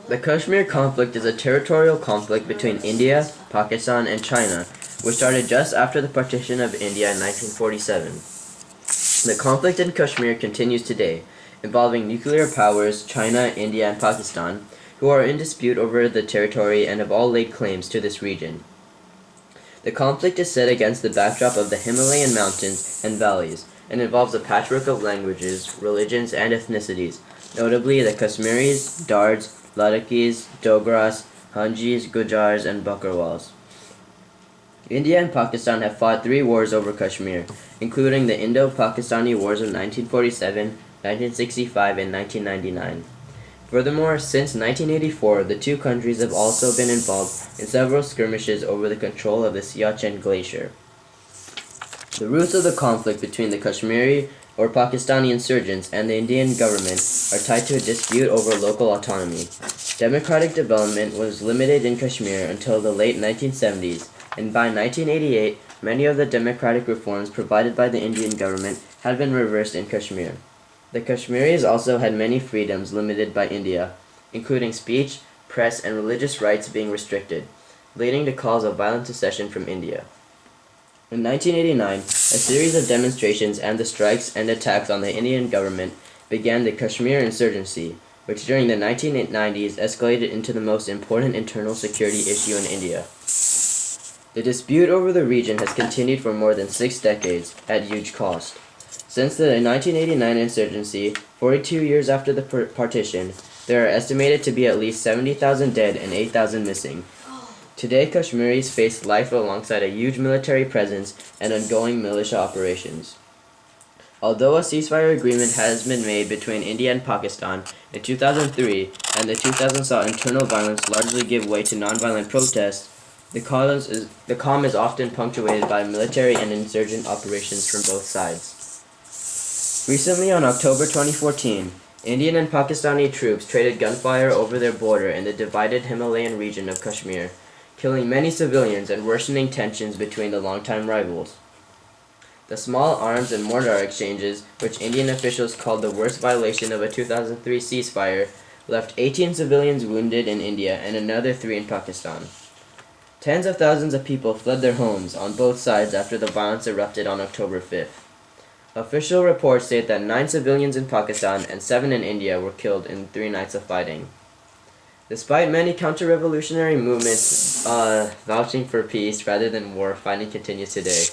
The Kashmir conflict is a territorial conflict between India, Pakistan, and China, which started just after the partition of India in 1947. The conflict in Kashmir continues today, involving nuclear powers China, India, and Pakistan, who are in dispute over the territory and have all laid claims to this region. The conflict is set against the backdrop of the Himalayan mountains and valleys, and involves a patchwork of languages, religions, and ethnicities, notably the Kashmiris, Dards, Ladakhis, Dogras, Hanjis, Gujars, and Bakarwals. India and Pakistan have fought 3 wars over Kashmir, including the Indo-Pakistani Wars of 1947, 1965, and 1999. Furthermore, since 1984, the 2 countries have also been involved in several skirmishes over the control of the Siachen Glacier. The roots of the conflict between the Kashmiri or Pakistani insurgents and the Indian government are tied to a dispute over local autonomy. Democratic development was limited in Kashmir until the late 1970s, and by 1988, many of the democratic reforms provided by the Indian government had been reversed in Kashmir. The Kashmiris also had many freedoms limited by India, including speech, press, and religious rights being restricted, leading to calls of violent secession from India. In 1989, a series of demonstrations and the strikes and attacks on the Indian government began the Kashmir insurgency, which during the 1990s escalated into the most important internal security issue in India. The dispute over the region has continued for more than 6 decades, at huge cost. Since the 1989 insurgency, 42 years after the partition, there are estimated to be at least 70,000 dead and 8,000 missing. Today, Kashmiris face life alongside a huge military presence and ongoing militia operations. Although a ceasefire agreement has been made between India and Pakistan in 2003, and the 2000 saw internal violence largely give way to nonviolent protests, the calm is often punctuated by military and insurgent operations from both sides. Recently, on October 2014, Indian and Pakistani troops traded gunfire over their border in the divided Himalayan region of Kashmir, killing many civilians and worsening tensions between the longtime rivals. The small arms and mortar exchanges, which Indian officials called the worst violation of a 2003 ceasefire, left 18 civilians wounded in India and another 3 in Pakistan. Tens of thousands of people fled their homes on both sides after the violence erupted on October 5th. Official reports state that 9 civilians in Pakistan and 7 in India were killed in 3 nights of fighting. Despite many counter-revolutionary movements vouching for peace rather than war, fighting continues today.